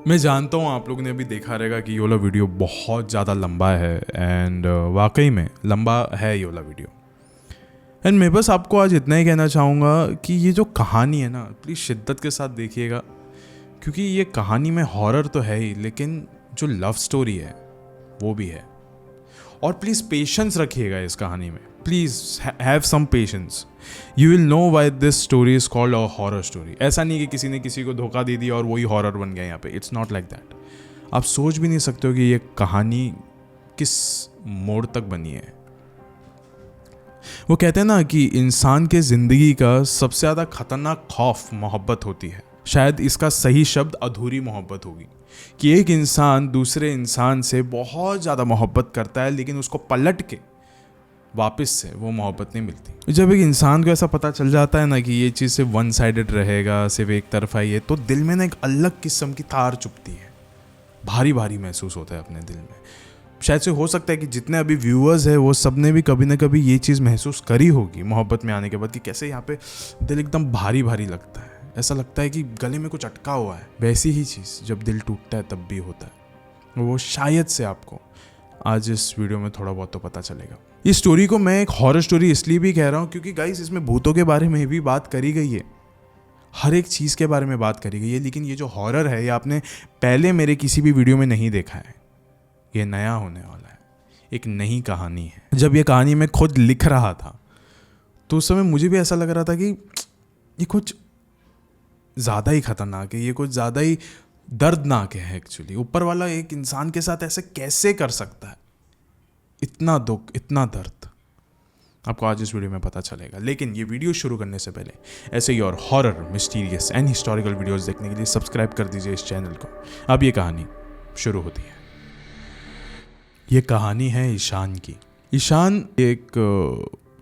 मैं जानता हूँ आप लोगों ने अभी देखा रहेगा कि ये वाला वीडियो बहुत ज़्यादा लंबा है एंड वाकई में लंबा है ये वाला वीडियो। एंड मैं बस आपको आज इतना ही कहना चाहूँगा कि ये जो कहानी है ना, प्लीज़ शिद्दत के साथ देखिएगा, क्योंकि ये कहानी में हॉरर तो है ही, लेकिन जो लव स्टोरी है वो भी है। और प्लीज़ पेशेंस रखिएगा इस कहानी में, please have some patience. You will know why this story is called a horror story. ऐसा नहीं कि किसी ने किसी को धोखा दे दिया और वही हॉरर बन गया यहाँ पे। It's not like that. आप सोच भी नहीं सकते हो कि ये कहानी किस मोड़ तक बनी है। वो कहते हैं ना कि इंसान के ज़िंदगी का सबसे ज़्यादा खतरनाक खौफ मोहब्बत होती है। शायद इसका सही शब्द अधूरी मोहब्बत होगी, कि एक इंसान दूसरे इंसान से बहुत ज़्यादा मोहब्बत करता है, लेकिन उसको पलट के वापस से वो मोहब्बत नहीं मिलती। जब एक इंसान को ऐसा पता चल जाता है ना कि ये चीज़ सिर्फ वन साइडेड रहेगा, सिर्फ एक तरफा ही है, तो दिल में ना एक अलग किस्म की तार चुभती है, भारी भारी महसूस होता है अपने दिल में। शायद से हो सकता है कि जितने अभी व्यूअर्स हैं वो सब ने भी कभी ना कभी ये चीज़ महसूस करी होगी मोहब्बत में आने के बाद, कि कैसे यहाँ पे दिल एकदम भारी भारी लगता है, ऐसा लगता है कि गले में कुछ अटका हुआ है। वैसी ही चीज़ जब दिल टूटता है तब भी होता है। वो शायद से आपको आज इस वीडियो में थोड़ा बहुत तो पता चलेगा। इस स्टोरी को मैं एक हॉरर स्टोरी इसलिए भी कह रहा हूँ क्योंकि गाइस इसमें भूतों के बारे में भी बात करी गई है, हर एक चीज़ के बारे में बात करी गई है, लेकिन ये जो हॉरर है ये आपने पहले मेरे किसी भी वीडियो में नहीं देखा है। ये नया होने वाला है, एक नई कहानी है। जब ये कहानी मैं खुद लिख रहा था तो उस समय मुझे भी ऐसा लग रहा था कि ये कुछ ज़्यादा ही खतरनाक है, ये कुछ ज़्यादा ही दर्दनाक है। एक्चुअली ऊपर वाला एक इंसान के साथ ऐसे कैसे कर सकता है, इतना दुख, इतना दर्द, आपको आज इस वीडियो में पता चलेगा। लेकिन ये वीडियो शुरू करने से पहले ऐसे ही और horror, mysterious and historical videos देखने के लिए सब्सक्राइब कर दीजिए इस चैनल को। अब ये कहानी शुरू होती है। ये कहानी है ईशान की। ईशान एक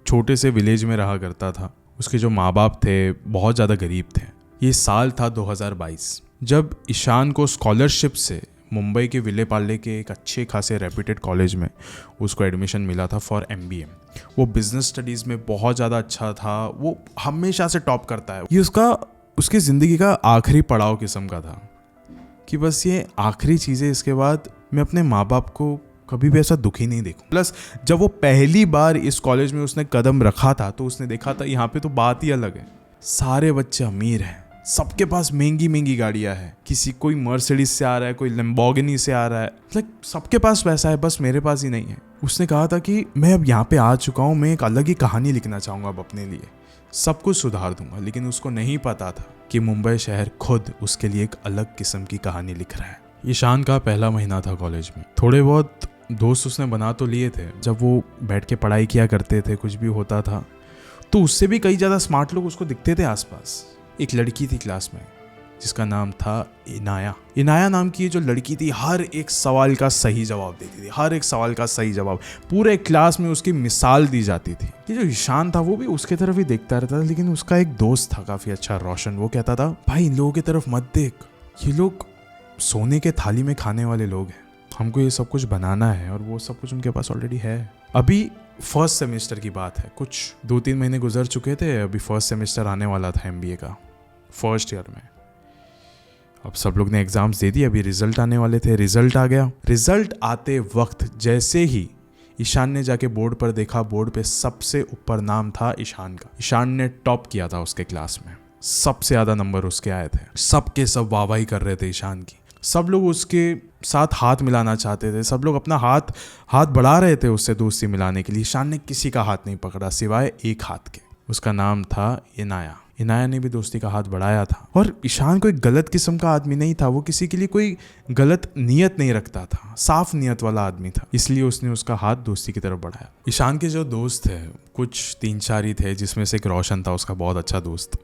छोटे से विलेज में रहा करता था। उसके जो माँ बाप थे बहुत ज़्यादा गरीब थे। ये साल था 2022 जब ईशान को स्कॉलरशिप से मुंबई के विले पार्ले के एक अच्छे खासे रेप्यूटेड कॉलेज में उसको एडमिशन मिला था फॉर MBA। वो बिजनेस स्टडीज़ में बहुत ज़्यादा अच्छा था, वो हमेशा से टॉप करता है। ये उसकी ज़िंदगी का आखिरी पड़ाव किस्म का था कि बस ये आखिरी चीज़ें, इसके बाद मैं अपने माँ बाप को कभी भी ऐसा दुखी नहीं देखूं। प्लस जब वो पहली बार इस कॉलेज में उसने कदम रखा था तो उसने देखा था यहाँ पे तो बात ही अलग है। सारे बच्चे अमीर हैं, सबके पास महंगी महंगी गाड़ियाँ हैं, किसी कोई मर्सिडीज से आ रहा है, कोई लैम्बोर्गिनी से आ रहा है, लाइक सबके पास पैसा है, बस मेरे पास ही नहीं है। उसने कहा था कि मैं अब यहाँ पे आ चुका हूँ, मैं एक अलग ही कहानी लिखना चाहूँगा अब अपने लिए, सब कुछ सुधार दूंगा। लेकिन उसको नहीं पता था कि मुंबई शहर खुद उसके लिए एक अलग किस्म की कहानी लिख रहा है। ईशान का पहला महीना था कॉलेज में। थोड़े बहुत दोस्त उसने बना तो लिए थे। जब वो बैठ के पढ़ाई किया करते थे, कुछ भी होता था, तो उससे भी कई ज़्यादा स्मार्ट लोग उसको दिखते थे आसपास। एक लड़की थी क्लास में जिसका नाम था इनाया। इनाया नाम की ये जो लड़की थी हर एक सवाल का सही जवाब देती थी, हर एक सवाल का सही जवाब। पूरे क्लास में उसकी मिसाल दी जाती थी। ये जो ईशान था वो भी उसके तरफ ही देखता रहता था। लेकिन उसका एक दोस्त था काफ़ी अच्छा, रोशन। वो कहता था, भाई इन लोगों की तरफ मत देख, ये लोग सोने के थाली में खाने वाले लोग हैं, हमको ये सब कुछ बनाना है और वो सब कुछ उनके पास ऑलरेडी है। अभी फर्स्ट सेमेस्टर की बात है, कुछ 2-3 महीने गुजर चुके थे, अभी फर्स्ट सेमेस्टर आने वाला था MBA का फर्स्ट ईयर में। अब सब लोग ने एग्जाम्स दे दिए, अभी रिजल्ट आने वाले थे। रिजल्ट आ गया। रिजल्ट आते वक्त जैसे ही ईशान ने जाके बोर्ड पर देखा, बोर्ड पे सबसे ऊपर नाम था ईशान का। ईशान ने टॉप किया था उसके क्लास में, सबसे ज़्यादा नंबर उसके आए थे। सबके सब वाहवाही कर रहे थे ईशान की, सब लोग उसके साथ हाथ मिलाना चाहते थे, सब लोग अपना हाथ बढ़ा रहे थे उससे दोस्ती मिलाने के लिए। ईशान ने किसी का हाथ नहीं पकड़ा सिवाय एक हाथ के, उसका नाम था इनाया। इनाया ने भी दोस्ती का हाथ बढ़ाया था। और ईशान कोई गलत किस्म का आदमी नहीं था, वो किसी के लिए कोई गलत नियत नहीं रखता था, साफ नियत वाला आदमी था, इसलिए उसने उसका हाथ दोस्ती की तरफ बढ़ाया। ईशान के जो दोस्त थे कुछ 3-4 ही थे, जिसमें से एक रोशन था उसका बहुत अच्छा दोस्त।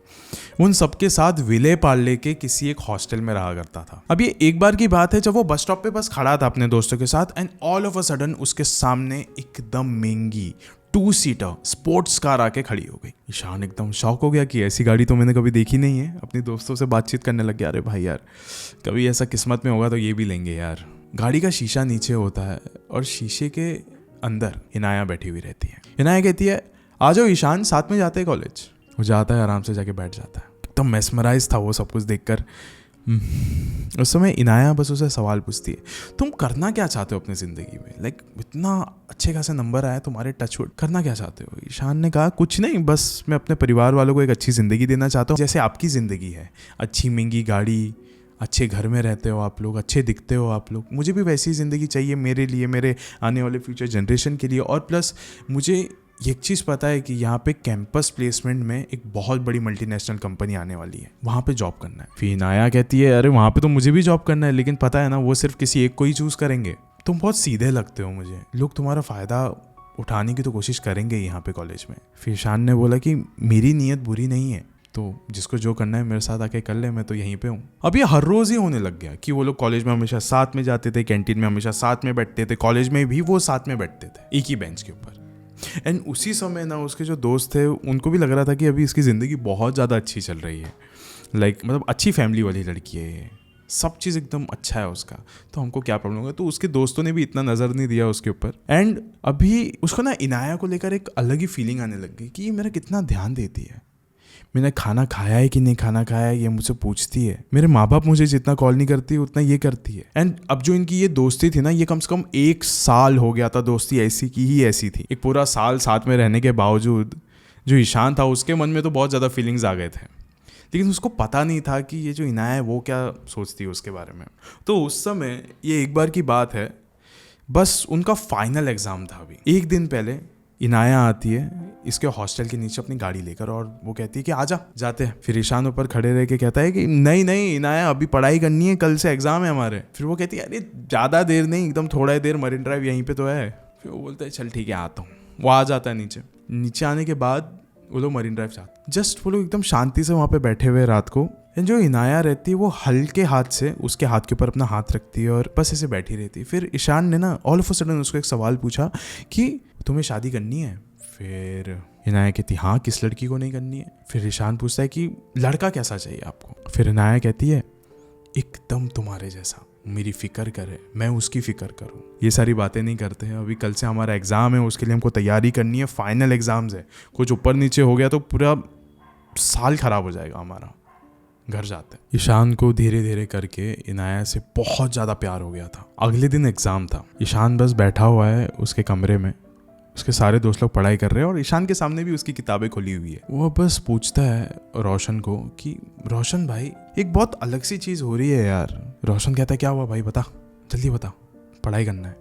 उन सबके साथ विले पार्ले के किसी एक हॉस्टल में रहा करता था। अब ये एक बार की बात है जब वो बस स्टॉप पे बस खड़ा था अपने दोस्तों के साथ, and all of a sudden उसके सामने एकदम महंगी 2 सीटर स्पोर्ट्स कार आके खड़ी हो गई। ईशान एकदम शॉक हो गया कि ऐसी गाड़ी तो मैंने कभी देखी नहीं है। अपने दोस्तों से बातचीत करने लग गया, अरे भाई यार कभी ऐसा किस्मत में होगा तो ये भी लेंगे यार। गाड़ी का शीशा नीचे होता है और शीशे के अंदर इनाया बैठी हुई रहती है। इनाया कहती है, आ जाओ ईशान, साथ में जाते हैं कॉलेज। वो जाता है, आराम से जाके बैठ जाता है। एकदम मेस्मराइज था वो सब कुछ देखकर। उस समय इनाया बस उसे सवाल पूछती है, तुम करना क्या चाहते हो अपनी ज़िंदगी में? लाइक इतना अच्छे खासे नंबर आया तुम्हारे, टचवुड, करना क्या चाहते हो? ईशान ने कहा, कुछ नहीं, बस मैं अपने परिवार वालों को एक अच्छी ज़िंदगी देना चाहता हूँ, जैसे आपकी ज़िंदगी है, अच्छी महंगी गाड़ी, अच्छे घर में रहते हो आप लोग, अच्छे दिखते हो आप लोग, मुझे भी वैसी ज़िंदगी चाहिए मेरे लिए, मेरे आने वाले फ्यूचर जनरेशन के लिए। और प्लस मुझे एक चीज़ पता है कि यहाँ पे कैंपस प्लेसमेंट में एक बहुत बड़ी मल्टीनेशनल कंपनी आने वाली है, वहाँ पे जॉब करना है। फिर इनाया कहती है, अरे वहाँ पे तो मुझे भी जॉब करना है, लेकिन पता है ना वो सिर्फ किसी एक को ही चूज़ करेंगे। तुम बहुत सीधे लगते हो मुझे, लोग तुम्हारा फ़ायदा उठाने की तो कोशिश करेंगे यहाँ पे कॉलेज में। फिर ईशान ने बोला कि मेरी नीयत बुरी नहीं है, तो जिसको जो करना है मेरे साथ आके कर ले, मैं तो यहीं पे हूँ। अब ये हर रोज़ ही होने लग गया कि वो लोग कॉलेज में हमेशा साथ में जाते थे, कैंटीन में हमेशा साथ में बैठते थे, कॉलेज में भी वो साथ में बैठते थे एक ही बेंच के ऊपर। एंड उसी समय ना उसके जो दोस्त थे उनको भी लग रहा था कि अभी इसकी ज़िंदगी बहुत ज़्यादा अच्छी चल रही है, लाइक मतलब अच्छी फैमिली वाली लड़की है ये, सब चीज़ एकदम अच्छा है उसका, तो हमको क्या प्रॉब्लम होगा। तो उसके दोस्तों ने भी इतना नज़र नहीं दिया उसके ऊपर। एंड अभी उसको ना इनाया को लेकर एक अलग ही फीलिंग आने लग गई कि ये मेरा कितना ध्यान देती है, मैंने खाना खाया है कि नहीं खाना खाया है ये मुझसे पूछती है, मेरे माँ बाप मुझे जितना कॉल नहीं करती उतना ये करती है। एंड अब जो इनकी ये दोस्ती थी ना, ये कम से कम 1 साल हो गया था दोस्ती ऐसी की ही ऐसी थी। एक पूरा साल साथ में रहने के बावजूद जो ईशान था उसके मन में तो बहुत ज़्यादा फीलिंग्स आ गए थे, लेकिन उसको पता नहीं था कि ये जो इनाया है वो क्या सोचती है उसके बारे में। तो उस समय ये एक बार की बात है, बस उनका फाइनल एग्ज़ाम था। अभी एक दिन पहले इनाया आती है इसके हॉस्टल के नीचे अपनी गाड़ी लेकर, और वो कहती है कि आजा जाते हैं। फिर ईशान ऊपर खड़े रह के कहता है कि नहीं नहीं इनाया, अभी पढ़ाई करनी है, कल से एग्ज़ाम है हमारे। फिर वो कहती है, अरे ज़्यादा देर नहीं, एकदम थोड़ा ही देर, मरीन ड्राइव यहीं पे तो है। फिर वो बोलता है चल ठीक है आता हूँ। वो आ जाता है नीचे आने के बाद वो लोग मरीन ड्राइव जाते, जस्ट वो लोग एकदम शांति से वहाँ पे बैठे हुए रात को। जो इनाया रहती है वो हल्के हाथ से उसके हाथ के ऊपर अपना हाथ रखती है और बस ऐसे बैठी रहती है। फिर ईशान ने ना ऑल ऑफ अ सडन उसको एक सवाल पूछा कि तुम्हें शादी करनी है? फिर इनाया कहती हाँ, किस लड़की को नहीं करनी है? फिर ईशान पूछता है कि लड़का कैसा चाहिए आपको? फिर इनाया कहती है एकदम तुम्हारे जैसा, मेरी फिक्र करे, मैं उसकी फिक्र करूँ। ये सारी बातें नहीं करते हैं। अभी कल से हमारा एग्ज़ाम है, उसके लिए हमको तैयारी करनी है, फाइनल एग्ज़ाम्स है, कुछ ऊपर नीचे हो गया तो पूरा साल ख़राब हो जाएगा हमारा। घर जाते हैं। ईशान को धीरे धीरे करके इनाया से बहुत ज़्यादा प्यार हो गया था। अगले दिन एग्ज़ाम था, ईशान बस बैठा हुआ है उसके कमरे में, उसके सारे दोस्त लोग पढ़ाई कर रहे हैं और ईशान के सामने भी उसकी किताबें खुली हुई है। वो बस पूछता है रोशन को कि रोशन भाई एक बहुत अलग सी चीज़ हो रही है यार। रोशन कहता है क्या हुआ भाई, बता जल्दी बता, पढ़ाई करना है।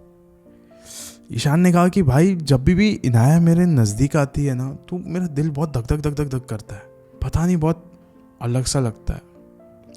ईशान ने कहा कि भाई जब भी इनाया मेरे नज़दीक आती है ना तो मेरा दिल बहुत धक धक धक धक धक करता है, पता नहीं बहुत अलग सा लगता है,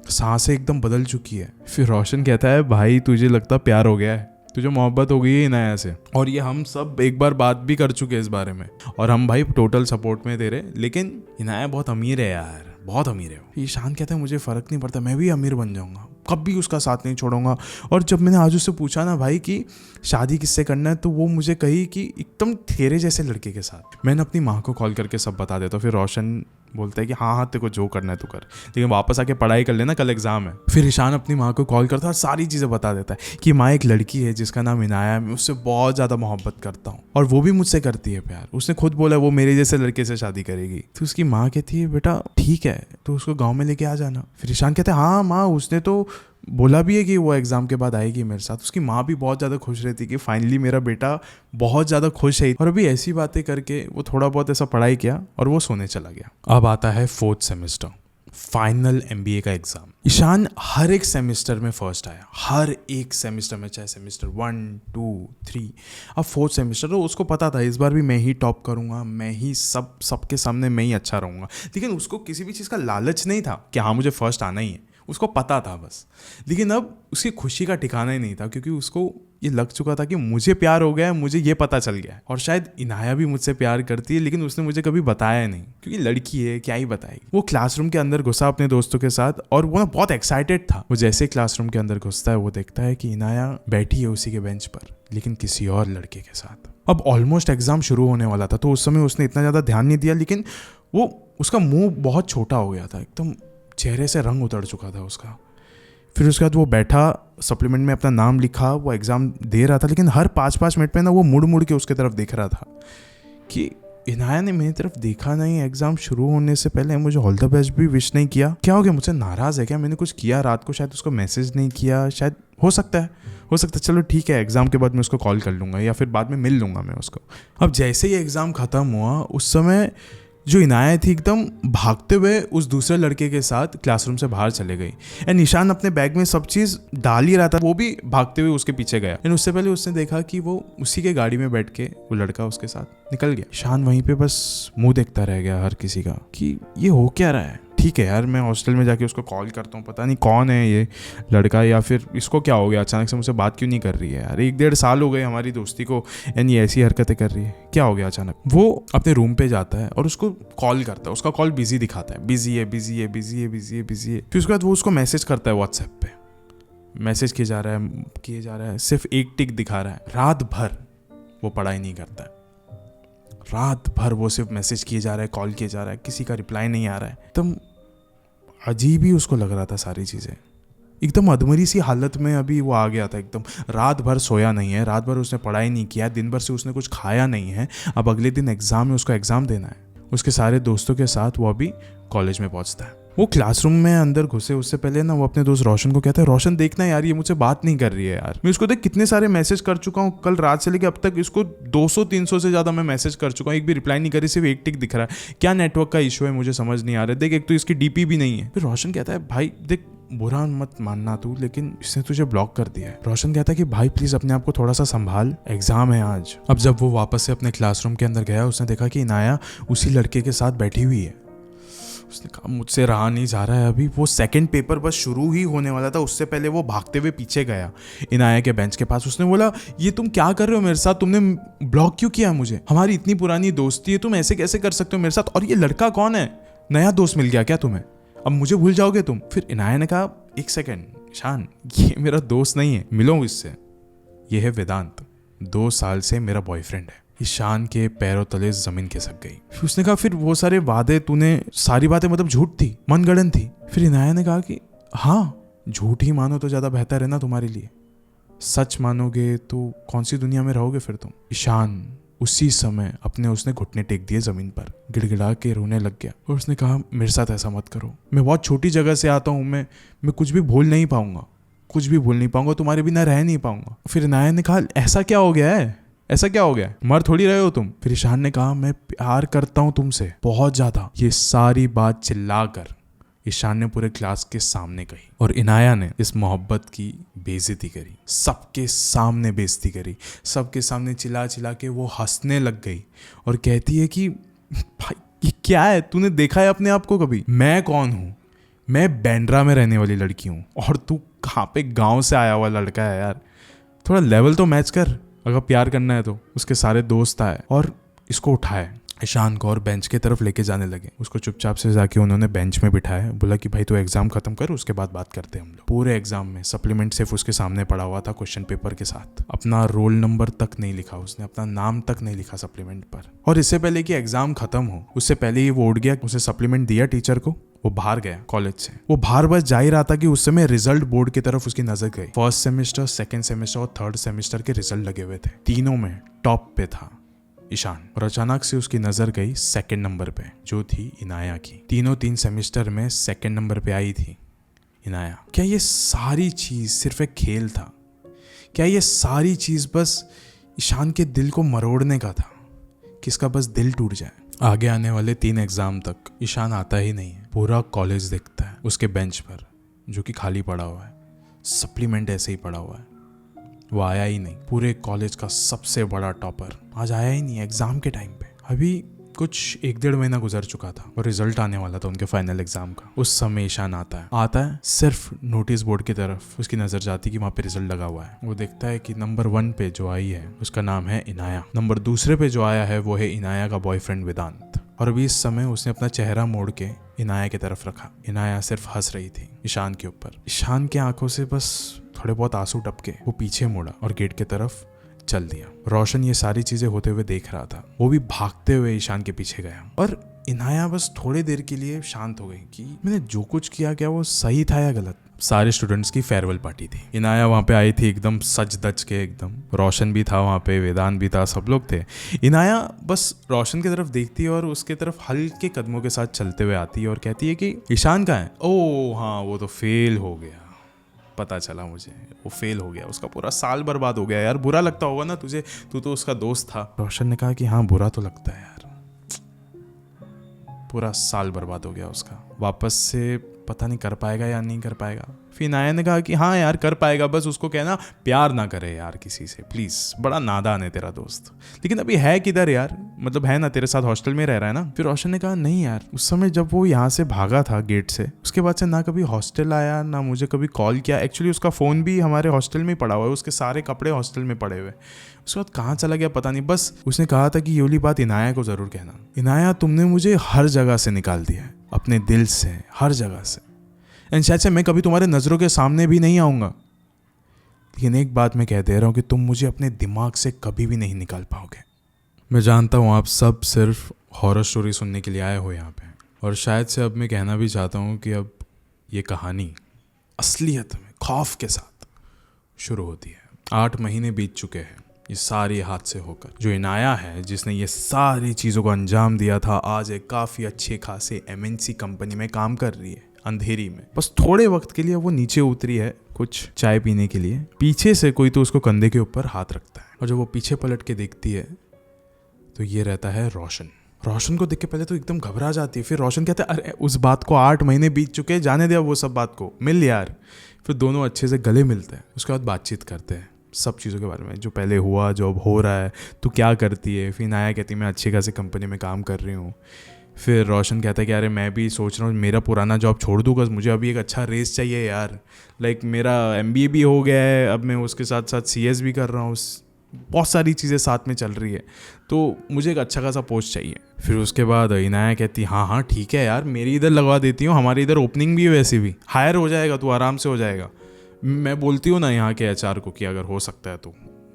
सांसें एकदम बदल चुकी है। फिर रोशन कहता है भाई तुझे लगता प्यार हो गया है, तुझे मोहब्बत हो गई है इनाया से, और ये हम सब एक बार बात भी कर चुके हैं इस बारे में, और हम भाई टोटल सपोर्ट में तेरे, लेकिन इनाया बहुत अमीर है यार, बहुत अमीर है वो। ईशान कहता है मुझे फ़र्क नहीं पड़ता, मैं भी अमीर बन जाऊंगा, कभी उसका साथ नहीं छोड़ूंगा। और जब मैंने आज उससे पूछा ना भाई कि शादी किससे करना है, तो वो मुझे कही कि एकदम तेरे जैसे लड़के के साथ। मैंने अपनी माँ को कॉल करके सब बता देता। फिर रोशन बोलता है कि हाँ तेरे को जो करना है तू कर, लेकिन वापस आके पढ़ाई कर लेना, कल एग्जाम है। फिर ईशान अपनी माँ को कॉल करता है और सारी चीज़ें बता देता है कि माँ एक लड़की है जिसका नाम इनाया है, मैं उससे बहुत ज़्यादा मोहब्बत करता हूँ और वो भी मुझसे करती है प्यार, उसने खुद बोला वो मेरे जैसे लड़के से शादी करेगी। तो उसकी माँ कहती है बेटा ठीक है तो उसको गाँव में लेके आ जाना। फिर ईशान कहते हैं हाँ माँ उसने तो बोला भी है कि वो एग्ज़ाम के बाद आएगी मेरे साथ। उसकी माँ भी बहुत ज़्यादा खुश रहती कि फाइनली मेरा बेटा बहुत ज़्यादा खुश है। और अभी ऐसी बातें करके वो थोड़ा बहुत ऐसा पढ़ाई किया और वो सोने चला गया। अब आता है 4th सेमेस्टर, फाइनल MBA का एग्ज़ाम। ईशान हर एक सेमेस्टर में फर्स्ट आया, हर एक सेमेस्टर में, चाहे सेमेस्टर 1, 2, 3, अब 4th सेमेस्टर। तो उसको पता था इस बार भी मैं ही टॉप करूँगा, मैं ही सबके सामने मैं ही अच्छा रहूँगा। लेकिन उसको किसी भी चीज़ का लालच नहीं था कि हाँ मुझे फर्स्ट आना ही है, उसको पता था बस। लेकिन अब उसकी खुशी का ठिकाना ही नहीं था क्योंकि उसको ये लग चुका था कि मुझे प्यार हो गया है, मुझे ये पता चल गया है। और शायद इनाया भी मुझसे प्यार करती है लेकिन उसने मुझे कभी बताया नहीं क्योंकि लड़की है, क्या ही बताएगी। वो क्लासरूम के अंदर घुसा अपने दोस्तों के साथ और वो ना बहुत एक्साइटेड था। वो जैसे क्लासरूम के अंदर घुसता है वो देखता है कि इनाया बैठी है उसी के बेंच पर, लेकिन किसी और लड़के के साथ। अब ऑलमोस्ट एग्जाम शुरू होने वाला था तो उस समय उसने इतना ज़्यादा ध्यान नहीं दिया, लेकिन वो उसका मुंह बहुत छोटा हो गया था, एकदम चेहरे से रंग उतर चुका था उसका। फिर उसके बाद वो बैठा, सप्लीमेंट में अपना नाम लिखा, वो एग्ज़ाम दे रहा था, लेकिन हर 5-5 मिनट पे ना वो मुड़ मुड़ के उसके तरफ देख रहा था कि इनाया ने मेरी तरफ देखा नहीं, एग्जाम शुरू होने से पहले मुझे ऑल द बेस्ट भी विश नहीं किया। क्या हो गया, मुझसे नाराज है क्या? मैंने कुछ किया रात को, शायद उसको मैसेज नहीं किया, शायद हो सकता है। चलो ठीक है, एग्जाम के बाद मैं उसको कॉल कर लूंगा या फिर बाद में मिल लूंगा मैं उसको। अब जैसे ही एग्जाम खत्म हुआ उस समय जो इनाया थी एकदम भागते हुए उस दूसरे लड़के के साथ क्लासरूम से बाहर चले गई। एंड निशान अपने बैग में सब चीज़ डाल ही रहा था, वो भी भागते हुए उसके पीछे गया। एंड उससे पहले उसने देखा कि वो उसी के गाड़ी में बैठ के वो लड़का उसके साथ निकल गया। निशान वहीं पे बस मुंह देखता रह गया हर किसी का कि ये हो क्या रहा है। ठीक है यार, मैं हॉस्टल में जाके उसको कॉल करता हूँ, पता नहीं कौन है ये लड़का या फिर इसको क्या हो गया, अचानक से मुझसे बात क्यों नहीं कर रही है यार। 1-1.5 साल हो गए हमारी दोस्ती को एंड ये ऐसी हरकतें कर रही है, क्या हो गया अचानक। वो अपने रूम पे जाता है और उसको कॉल करता है, उसका कॉल बिजी दिखाता है, बिजी है। फिर उसके बाद वो उसको मैसेज करता है व्हाट्सएप पे, मैसेज किए जा रहा है, सिर्फ एक टिक दिखा रहा है। रात भर वो पढ़ाई नहीं करता है, रात भर वो सिर्फ मैसेज किए जा रहा है, कॉल किए जा रहा है, किसी का रिप्लाई नहीं आ रहा है। एकदम अजीब ही उसको लग रहा था सारी चीज़ें, एकदम अधमरी सी हालत में अभी वो आ गया था एकदम। रात भर सोया नहीं है, रात भर उसने पढ़ाई नहीं किया, दिन भर से उसने कुछ खाया नहीं है। अब अगले दिन एग्जाम है, उसको एग्जाम देना है। उसके सारे दोस्तों के साथ वो अभी कॉलेज में पहुंचता है। वो क्लासरूम में अंदर घुसे उससे पहले ना वो अपने दोस्त रोशन को कहता है, रोशन देखना यार, ये मुझसे बात नहीं कर रही है यार। मैं इसको देख कितने सारे मैसेज कर चुका हूँ, कल रात से लेकर अब तक इसको 200-300 से ज़्यादा मैं मैसेज कर चुका हूँ, एक भी रिप्लाई नहीं करी, सिर्फ एक टिक दिख रहा है। क्या नेटवर्क का इशू है मुझे समझ नहीं आ रहा है। देख, एक तो इसकी डीपी भी नहीं है। फिर रोशन कहता है, भाई देख, बुरा मत मानना तू, लेकिन इसने तुझे ब्लॉक कर दिया है। रोशन कहता है कि भाई प्लीज अपने आप को थोड़ा सा संभाल, एग्जाम है आज। अब जब वो वापस से अपने क्लासरूम के अंदर गया, उसने देखा कि इनाया उसी लड़के के साथ बैठी हुई है। उसने कहा मुझसे रहा नहीं जा रहा है। अभी वो सेकंड पेपर बस शुरू ही होने वाला था, उससे पहले वो भागते हुए पीछे गया इनाया के बेंच के पास। उसने बोला, ये तुम क्या कर रहे हो मेरे साथ, तुमने ब्लॉक क्यों किया मुझे, हमारी इतनी पुरानी दोस्ती है, तुम ऐसे कैसे कर सकते हो मेरे साथ, और ये लड़का कौन है, नया दोस्त मिल गया क्या तुम्हें, अब मुझे भूल जाओगे तुम। फिर इनाया ने कहा, एक सेकेंड ईशान, ये मेरा दोस्त नहीं है, मिलो इससे, ये है वेदांत, 2 साल से मेरा बॉयफ्रेंड है। ईशान के पैरों तले जमीन खिसक गई। फिर उसने कहा, फिर वो सारे वादे तूने, सारी बातें मतलब झूठ थी, मनगढ़ंत थी। फिर इनाया ने कहा कि हाँ, झूठ ही मानो तो ज्यादा बेहतर है ना तुम्हारे लिए, सच मानोगे तो कौन सी दुनिया में रहोगे फिर तुम। ईशान उसी समय उसने घुटने टेक दिए जमीन पर, गिड़गिड़ा के रोने लग गया और उसने कहा, मेरे साथ ऐसा मत करो, मैं बहुत छोटी जगह से आता हूँ, मैं कुछ भी भूल नहीं पाऊंगा, तुम्हारे बिना रह नहीं पाऊंगा। फिर इनाया ने कहा, ऐसा क्या हो गया, मर थोड़ी रहे हो तुम। फिर ईशान ने कहा, मैं प्यार करता हूं तुमसे बहुत ज्यादा। ये सारी बात चिल्लाकर ईशान ने पूरे क्लास के सामने कही और इनाया ने इस मोहब्बत की बेइज्जती करी, सबके सामने बेइज्जती करी, सबके सामने चिल्ला के वो हंसने लग गई और कहती है कि भाई ये क्या है, तूने देखा है अपने आप को कभी, मैं कौन हूँ, मैं बैंड्रा में रहने वाली लड़की हूँ और तू कहाँ पे गाँव से आया हुआ लड़का है यार, थोड़ा लेवल तो मैच कर, अगर प्यार करना है तो। उसके सारे दोस्त आए और इसको उठाए ईशान को और बेंच की तरफ लेके जाने लगे। उसको चुपचाप से जाके उन्होंने बेंच में बिठाया, बोला कि भाई तू एग्जाम खत्म कर, उसके बाद बात करते हैं हम लोग। पूरे एग्जाम में सप्लीमेंट सिर्फ उसके सामने पड़ा हुआ था क्वेश्चन पेपर के साथ, अपना रोल नंबर तक नहीं लिखा उसने, अपना नाम तक नहीं लिखा सप्लीमेंट पर। और इससे पहले कि एग्जाम खत्म हो उससे पहले ही वो उठ गया, उसे सप्लीमेंट दिया टीचर को, वो बाहर गया कॉलेज से। वो बाहर बस जा ही रहा था कि उस समय रिजल्ट बोर्ड की तरफ उसकी नजर गई। फर्स्ट सेमेस्टर, सेकंड सेमेस्टर और थर्ड सेमेस्टर के रिजल्ट लगे हुए थे, तीनों में टॉप पे था ईशान। और अचानक से उसकी नजर गई सेकंड नंबर पे, जो थी इनाया की। तीनों 3 सेमेस्टर में सेकंड नंबर पे आई थी इनाया। क्या ये सारी चीज सिर्फ एक खेल था? क्या ये सारी चीज बस ईशान के दिल को मरोड़ने का था कि इसका बस दिल टूट जाए? आगे आने वाले 3 एग्जाम तक ईशान आता ही नहीं है। पूरा कॉलेज देखता है उसके बेंच पर जो कि खाली पड़ा हुआ है, सप्लीमेंट ऐसे ही पड़ा हुआ है, वो आया ही नहीं। पूरे कॉलेज का सबसे बड़ा टॉपर आज आया ही नहीं एग्जाम के टाइम पे। अभी कुछ 1-1.5 महीना गुजर चुका था और रिजल्ट आने वाला था उनके फाइनल एग्जाम का। उस समय ईशान आता है सिर्फ नोटिस बोर्ड की तरफ उसकी नजर जाती कि वहाँ पे रिजल्ट लगा हुआ है। वो देखता है कि नंबर 1 पे जो आई है उसका नाम है इनाया, नंबर 2 पे जो आया है वो है इनाया का बॉयफ्रेंड वेदांत। और अभी इस समय उसने अपना चेहरा मोड़ के इनाया की तरफ रखा। इनाया सिर्फ हंस रही थी ईशान के ऊपर। ईशान की आंखों से बस थोड़े बहुत आंसू टपके, वो पीछे मुड़ा और गेट की तरफ चल दिया। रोशन ये सारी चीजें होते हुए देख रहा था, वो भी भागते हुए ईशान के पीछे गया और इनाया बस थोड़ी देर के लिए शांत हो गई कि मैंने जो कुछ किया क्या वो सही था या गलत। सारे स्टूडेंट्स की फेयरवेल पार्टी थी। इनाया वहाँ पे आई थी एकदम सज धज के, एकदम रोशन भी था वहाँ पे, वेदांत भी था, सब लोग थे। इनाया बस रोशन की तरफ देखती है और उसके तरफ हल्के कदमों के साथ चलते हुए आती है और कहती है कि ईशान कहाँ है? ओह हाँ, वो तो फेल हो गया, पता चला मुझे, वो फेल हो गया, उसका पूरा साल बर्बाद हो गया। यार बुरा लगता होगा ना तुझे, तू तो उसका दोस्त था। रोशन ने कहा कि हाँ बुरा तो लगता है यार, पूरा साल बर्बाद हो गया उसका, वापस से पता नहीं कर पाएगा या नहीं कर पाएगा। फिर नाया ने कहा कि हाँ यार कर पाएगा, बस उसको कहना प्यार ना करे यार किसी से प्लीज़, बड़ा नादान है तेरा दोस्त। लेकिन अभी है किधर यार, मतलब है ना तेरे साथ हॉस्टल में रह रहा है ना? फिर रोशन ने कहा नहीं यार, उस समय जब वो यहाँ से भागा था गेट से, उसके बाद से ना कभी हॉस्टल आया ना मुझे कभी कॉल किया। एक्चुअली उसका फ़ोन भी हमारे हॉस्टल में ही पड़ा हुआ है, उसके सारे कपड़े हॉस्टल में पड़े हुए। उसके बाद कहाँ चला गया पता नहीं। बस उसने कहा था कि ये वाली बात इनाया को ज़रूर कहना। इनाया तुमने मुझे हर जगह से निकाल दिया है, अपने दिल से, हर जगह से, एंड शायद से मैं कभी तुम्हारे नज़रों के सामने भी नहीं आऊँगा, लेकिन एक बात मैं कह दे रहा हूँ कि तुम मुझे अपने दिमाग से कभी भी नहीं निकाल पाओगे। मैं जानता हूँ आप सब सिर्फ हॉरर स्टोरी सुनने के लिए आए हो यहाँ पे, और शायद से अब मैं कहना भी चाहता हूँ कि अब ये कहानी असलियत में खौफ के साथ शुरू होती है। 8 महीने बीत चुके हैं ये सारी हादसे होकर। जो इनाया है जिसने ये सारी चीज़ों को अंजाम दिया था, आज एक काफ़ी अच्छे खासे MNC कंपनी में काम कर रही है अंधेरी में। बस थोड़े वक्त के लिए वो नीचे उतरी है कुछ चाय पीने के लिए। पीछे से कोई तो उसको कंधे के ऊपर हाथ रखता है, और जब वो पीछे पलट के देखती है तो ये रहता है रोशन। रोशन को देख के पहले तो एकदम घबरा जाती है। फिर रोशन कहता है अरे उस बात को 8 महीने बीत चुके हैं, जाने दे वो सब बात को, मिल यार। फिर दोनों अच्छे से गले मिलते हैं, उसके बाद बातचीत करते हैं सब चीज़ों के बारे में, जो पहले हुआ, जो अब हो रहा है, तू क्या करती है। फिर नाया कहती है मैं अच्छी खासी कंपनी में काम कर रही हूँ। फिर रोशन कहता है कि अरे मैं भी सोच रहा हूँ मेरा पुराना जॉब छोड़ दूँ, बस मुझे अभी एक अच्छा रेस चाहिए यार। लाइक मेरा MBA भी हो गया है, अब मैं उसके साथ साथ CS भी कर रहा हूँ, बहुत सारी चीज़ें साथ में चल रही है, तो मुझे एक अच्छा खासा पोस्ट चाहिए। फिर उसके बाद इनाया कहती हाँ हाँ ठीक है यार, मेरी इधर लगवा देती हूँ, हमारी इधर ओपनिंग भी है, वैसे भी हायर हो जाएगा, तू आराम से हो जाएगा। मैं बोलती हूँ ना यहाँ के HR को कि अगर हो सकता है तो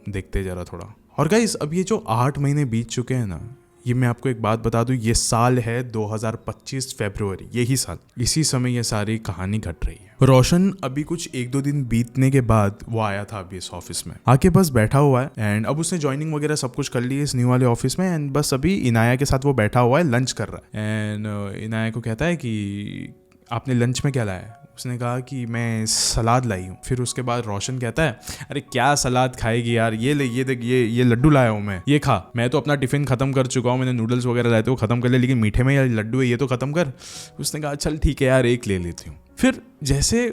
देखते ज़रा थोड़ा। और गाइस अब ये जो 8 महीने बीत चुके हैं ना, ये मैं आपको एक बात बता दूं, ये साल है 2025 फरवरी, यही साल, इसी समय ये सारी कहानी घट रही है। रोशन अभी कुछ 1-2 दिन बीतने के बाद वो आया था अभी इस ऑफिस में, आके बस बैठा हुआ है, एंड अब उसने ज्वाइनिंग वगैरह सब कुछ कर ली है इस न्यू वाले ऑफिस में, एंड बस अभी इनाया के साथ वो बैठा हुआ है, लंच कर रहा है। एंड इनाया को कहता है कि आपने लंच में क्या लाया है? उसने कहा कि मैं सलाद लाई हूँ। फिर उसके बाद रोशन कहता है अरे क्या सलाद खाएगी यार, ये ले, ये देख, ये लड्डू लाया हूँ मैं, ये खा। मैं तो अपना टिफिन खत्म कर चुका हूँ, मैंने नूडल्स वगैरह लाए थे वो खत्म कर ले, लेकिन मीठे में यार लड्डू है, ये तो खत्म कर। उसने कहा चल ठीक है यार, एक ले लेती हूँ। फिर जैसे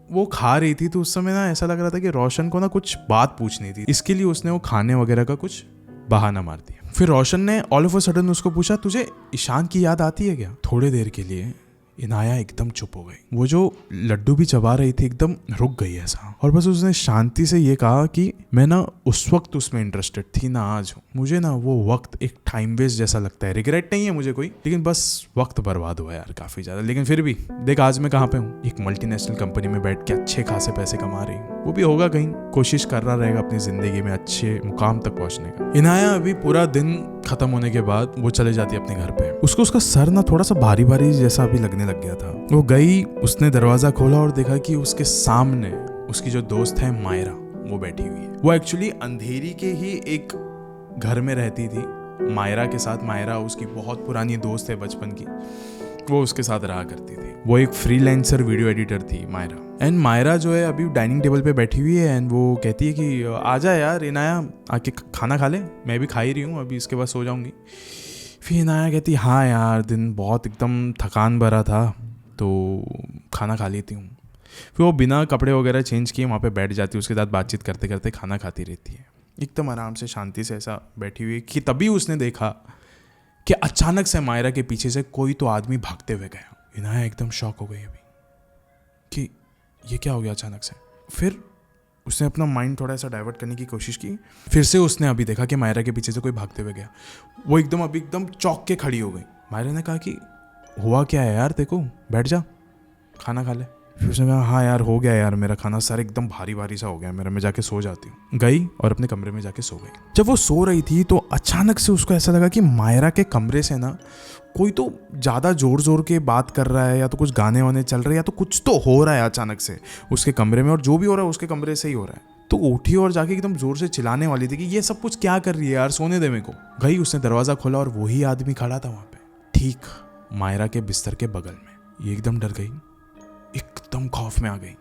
वो खा रही थी तो उस समय ना ऐसा लग रहा था कि रोशन को ना कुछ बात पूछनी थी, इसके लिए उसने वो खाने वगैरह का कुछ बहाना मार दिया। फिर रोशन ने ऑल ऑफ अ सडन उसको पूछा तुझे ईशान की याद आती है क्या? थोड़ी देर के लिए इनाया एकदम चुप हो गई, वो जो लड्डू भी चबा रही थी एकदम रुक गई ऐसा, और बस उसने शांति से ये कहा कि मैं ना उस वक्त उसमें इंटरेस्टेड थी ना आज हूँ, मुझे ना वो वक्त एक टाइम वेस्ट जैसा लगता है, रिग्रेट नहीं है मुझे कोई, लेकिन बस वक्त बर्बाद हुआ यार काफी ज्यादा। लेकिन फिर भी देख आज मैं कहाँ पे हूँ, एक मल्टीनेशनल कंपनी में बैठ के अच्छे खासे पैसे कमा रही हूँ, वो भी होगा कहीं, कोशिश कर रहा रहेगा अपनी जिंदगी में अच्छे मुकाम तक पहुंचने का। इनाया अभी पूरा दिन खत्म होने के बाद वो चले जाती है अपने घर पे। उसको उसका सर ना थोड़ा सा भारी भारी जैसा अभी लगने लग गया था। वो गई, उसने दरवाजा खोला और देखा कि उसके सामने उसकी जो दोस्त है मायरा, वो बैठी हुई है। वो एक्चुअली अंधेरी के ही एक घर में रहती थी मायरा के साथ। मायरा उसकी बहुत पुरानी दोस्त है बचपन की, वो उसके साथ रहा करती थी। वो एक फ्रीलांसर वीडियो एडिटर थी मायरा। एंड मायरा जो है अभी डाइनिंग टेबल पे बैठी हुई है, एंड वो कहती है कि आजा यार इनाया, आके खाना खा ले, मैं भी खा ही रही हूँ, अभी इसके बाद सो जाऊंगी। फिर इनाया कहती हाँ यार दिन बहुत एकदम थकान भरा था, तो खाना खा लेती हूँ। फिर वो बिना कपड़े वगैरह चेंज किए वहाँ पे बैठ जाती है, उसके साथ बातचीत करते करते खाना खाती रहती है, एकदम आराम से शांति से ऐसा बैठी हुई है। कि तभी उसने देखा कि अचानक से मायरा के पीछे से कोई तो आदमी भागते हुए गया। इनाया एकदम शॉक हो गई अभी कि ये क्या हो गया अचानक से। फिर उसने अपना माइंड थोड़ा सा डाइवर्ट करने की कोशिश की, फिर से उसने अभी देखा कि मायरा के पीछे से कोई भागते हुए गया। वो एकदम चौंक के खड़ी हो गई। मायरा ने कहा कि हुआ क्या है यार, देखो बैठ जा, खाना खा ले। फिर उसने कहा हाँ यार हो गया यार, मेरा खाना सर एकदम भारी भारी सा हो गया मेरा, मैं जाके सो जाती हूँ। गई और अपने कमरे में जाके सो गई। जब वो सो रही थी तो अचानक से उसको ऐसा लगा कि मायरा के कमरे से ना कोई तो ज़्यादा ज़ोर ज़ोर के बात कर रहा है, या तो कुछ गाने वाने चल रहे हैं, या तो कुछ तो हो रहा है अचानक से उसके कमरे में, और जो भी हो रहा है उसके कमरे से ही हो रहा है। तो उठी और जाके एकदम जोर से चिल्लाने वाली थी कि ये सब कुछ क्या कर रही है यार, सोने दे मेरे को। गई, उसने दरवाज़ा खोला और वही आदमी खड़ा था वहाँ पे, ठीक मायरा के बिस्तर के बगल में। ये एकदम डर गई, एकदम खौफ में आ गई,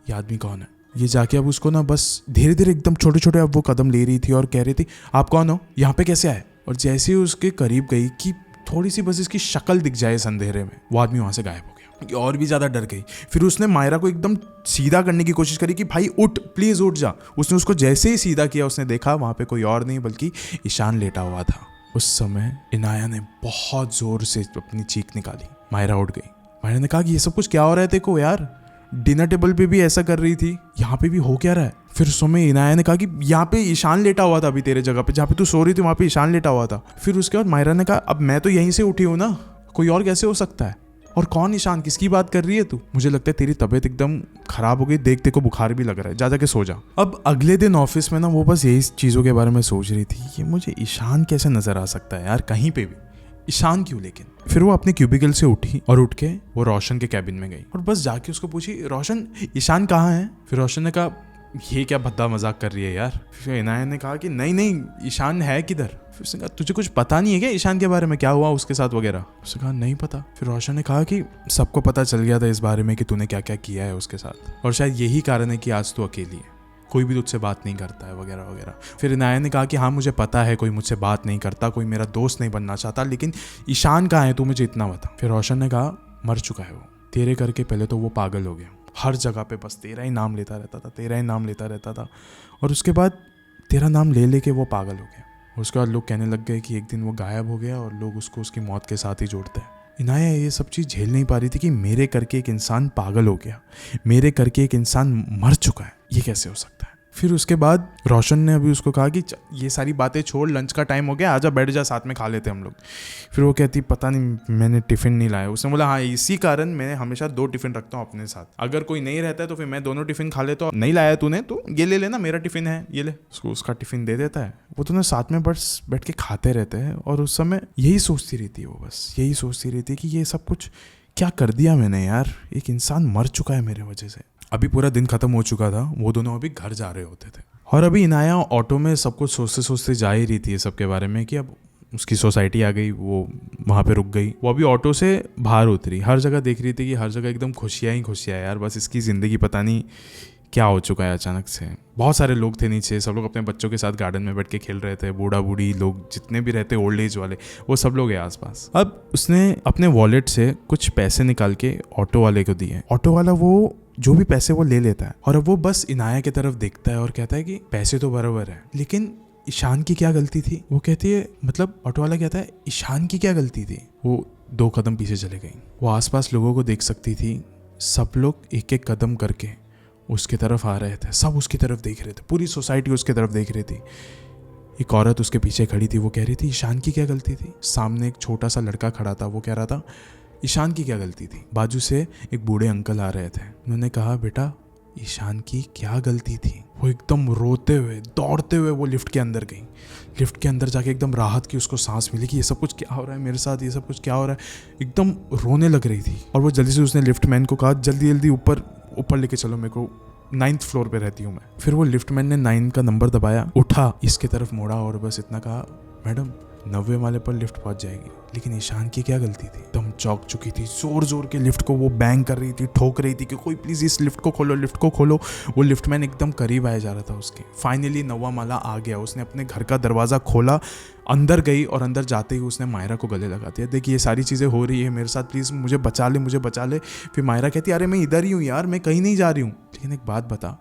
ये आदमी कौन है। ये जाके अब उसको ना बस धीरे धीरे एकदम छोटे छोटे अब वो कदम ले रही थी और कह रही थी आप कौन हो, यहाँ पे कैसे आए। और जैसे ही उसके करीब गई कि थोड़ी सी बस इसकी शक्ल दिख जाए इस अंधेरे में, वो आदमी वहां से गायब हो गया। और भी ज्यादा डर गई। फिर उसने मायरा को एकदम सीधा करने की कोशिश करी कि भाई उठ, प्लीज उठ जा। उसने उसको जैसे ही सीधा किया, उसने देखा वहां पे कोई और नहीं बल्कि ईशान लेटा हुआ था। उस समय इनाया ने बहुत जोर से अपनी चीख निकाली। मायरा उठ गई। मायरा ने कहा कि ये सब कुछ क्या हो रहा है तेको यार, डिनर टेबल पे भी ऐसा कर रही थी, यहाँ पे भी हो क्या रहा है। फिर उस समय इनाया ने कहा कि यहाँ पे ईशान लेटा हुआ था अभी तेरे जगह पे, जहाँ पे तू सो रही थी वहाँ पे ईशान लेटा हुआ था। फिर उसके बाद मायरा ने कहा अब मैं तो यहीं से उठी हूँ ना, कोई और कैसे हो सकता है, और कौन ईशान, किसकी बात कर रही है तू। मुझे लगता है तेरी तबीयत एकदम खराब हो गई, देख तेरे को बुखार भी लग रहा है, जा जाके सो जा। अब अगले दिन ऑफिस में ना वो बस यही चीज़ों के बारे में सोच रही थी कि मुझे ईशान कैसे नजर आ सकता है यार कहीं पे भी, ईशान क्यों। लेकिन फिर वो अपने क्यूबिकल से उठी और उठ के वो रोशन के कैबिन में गई और बस जाके उसको पूछी रोशन ईशान कहाँ है। फिर रोशन ने कहा ये क्या भद्दा मजाक कर रही है यार। फिर इनाया ने कहा कि नहीं नहीं ईशान है किधर। फिर उसने कहा तुझे कुछ पता नहीं है क्या ईशान के बारे में, क्या हुआ उसके साथ वगैरह। उसने कहा नहीं पता। फिर रोशन ने कहा कि सबको पता चल गया था इस बारे में कि तूने क्या क्या किया है उसके साथ, और शायद यही कारण है कि आज तू अकेली है, कोई भी तुझसे बात नहीं करता है वगैरह वगैरह। फिर इनाया ने कहा कि हाँ मुझे पता है कोई मुझसे बात नहीं करता, कोई मेरा दोस्त नहीं बनना चाहता, लेकिन ईशान कहाँ है तू मुझे इतना बता। फिर रोशन ने कहा मर चुका है वो, तेरे करके पहले तो वो पागल हो गया, हर जगह पे बस तेरा ही नाम लेता रहता था, तेरा ही नाम लेता रहता था, और उसके बाद तेरा नाम ले लेके वो पागल हो गया। उसके बाद लोग कहने लग गए कि एक दिन वो गायब हो गया और लोग उसको उसकी मौत के साथ ही जोड़ते हैं। इनाया ये सब चीज़ झेल नहीं पा रही थी कि मेरे करके एक इंसान पागल हो गया, मेरे करके एक इंसान मर चुका है, ये कैसे हो सकता है। फिर उसके बाद रोशन ने अभी उसको कहा कि ये सारी बातें छोड़, लंच का टाइम हो गया, आजा बैठ जा, साथ में खा लेते हम लोग। फिर वो कहती पता नहीं मैंने टिफ़िन नहीं लाया। उसने बोला हाँ इसी कारण मैं हमेशा 2 टिफ़िन रखता हूँ अपने साथ, अगर कोई नहीं रहता है तो फिर मैं दोनों टिफ़िन खा लेता हूँ, नहीं लाया तूने तो ये ले लेना, मेरा टिफ़िन है ये ले। उसको उसका टिफ़िन दे देता है, वो दोनों साथ में बस बैठ के खाते रहते हैं। और उस समय यही सोचती रहती है, वो बस यही सोचती रहती है कि ये सब कुछ क्या कर दिया मैंने यार, एक इंसान मर चुका है मेरे वजह से। अभी पूरा दिन खत्म हो चुका था, वो दोनों अभी घर जा रहे होते थे, और अभी इनाया ऑटो में सब कुछ सोचते सोचते जा ही रही थी सब के बारे में कि अब उसकी सोसाइटी आ गई, वो वहाँ पे रुक गई। वो अभी ऑटो से बाहर उतरी, हर जगह देख रही थी कि हर जगह एकदम खुशियाँ ही खुशियाँ यार, बस इसकी ज़िंदगी पता नहीं क्या हो चुका है अचानक से। बहुत सारे लोग थे नीचे, सब लोग अपने बच्चों के साथ गार्डन में बैठ के खेल रहे थे, बूढ़ा बूढ़ी लोग जितने भी रहते ओल्ड एज वाले वो सब लोग हैं आसपास। अब उसने अपने वॉलेट से कुछ पैसे निकाल के ऑटो वाले को दिए। ऑटो वाला वो जो भी पैसे वो ले लेता है, और अब वो बस इनाया की तरफ देखता है और कहता है कि पैसे तो बराबर है, लेकिन ईशान की क्या गलती थी। वो कहती है मतलब ऑटो वाला कहता है ईशान की क्या गलती थी। वो 2 कदम पीछे चले गई। वो आसपास लोगों को देख सकती थी, सब लोग एक एक कदम करके उसकी तरफ आ रहे थे, सब उसकी तरफ देख रहे थे, पूरी सोसाइटी उसकी तरफ देख रही थी। एक औरत उसके पीछे खड़ी थी, वो कह रही थी ईशान की क्या गलती थी। सामने एक छोटा सा लड़का खड़ा था, वो कह रहा था ईशान की क्या गलती थी। बाजू से एक बूढ़े अंकल आ रहे थे, उन्होंने कहा बेटा ईशान की क्या गलती थी। वो एकदम रोते हुए दौड़ते हुए वो लिफ्ट के अंदर गई। लिफ्ट के अंदर जाके एकदम राहत की उसको सांस मिली कि ये सब कुछ क्या हो रहा है मेरे साथ, ये सब कुछ क्या हो रहा है। एकदम रोने लग रही थी, और वो जल्दी से उसने लिफ्ट मैन को कहा जल्दी जल्दी ऊपर लेके चलो, मेरे को 9th फ्लोर पे रहती हूँ मैं। फिर वो लिफ्टमैन ने 9 का नंबर दबाया, उठा, इसके तरफ मोड़ा और बस इतना कहा मैडम 90 वाले पर लिफ्ट पहुंच जाएगी। लेकिन ईशान की क्या गलती थी। एकदम चौंक चुकी थी, जोर जोर के लिफ्ट को वो बैंग कर रही थी, ठोक रही थी कि कोई प्लीज इस लिफ्ट को खोलो, लिफ्ट को खोलो। वो लिफ्टमैन एकदम करीब आया जा रहा था उसके। फाइनली 9वां माला आ गया, उसने अपने घर का दरवाजा खोला, अंदर गई, और अंदर जाते ही उसने मायरा को गले लगा दिया, देखिए ये सारी चीज़ें हो रही है मेरे साथ, प्लीज़ मुझे बचा ले, मुझे बचा ले। फिर मायरा कहती अरे मैं इधर ही हूँ यार, मैं कहीं नहीं जा रही हूँ। लेकिन एक बात बता,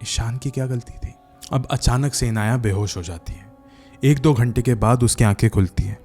ईशान की क्या गलती थी। अब अचानक से इनाया बेहोश हो जाती है। 1-2 घंटे के बाद उसकी आंखें खुलती है।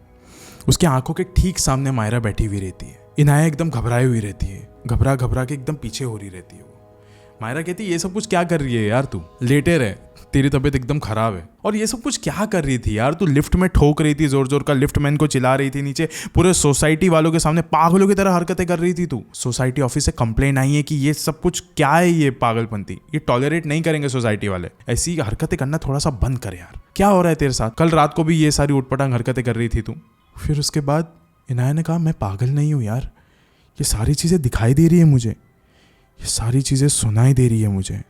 उसकी आंखों के ठीक सामने मायरा बैठी हुई रहती है। इनाया एकदम घबराई हुई रहती है, घबरा के एकदम पीछे हो रही रहती है। वो मायरा कहती है ये सब कुछ क्या कर रही है यार, तू लेटे रहे, तेरी तबीयत एकदम खराब है। और ये सब कुछ क्या कर रही थी यार, तू लिफ्ट में ठोक रही थी जोर जोर का, लिफ्ट मैन को चिल्ला रही थी, नीचे पूरे सोसाइटी वालों के सामने पागलों की तरह हरकतें कर रही थी तू। सोसाइटी ऑफिस से कंप्लेंट आई है कि ये सब कुछ क्या है, ये पागलपंती, ये टॉलरेट नहीं करेंगे सोसाइटी वाले, ऐसी हरकतें करना थोड़ा सा बंद कर यार। क्या हो रहा है तेरे साथ? कल रात को भी ये सारी उटपटांग हरकतें कर रही थी तू। फिर उसके बाद इनाया ने कहा मैं पागल नहीं हूँ यार, ये सारी चीज़ें दिखाई दे रही है मुझे, ये सारी चीज़ें सुनाई दे रही है मुझे,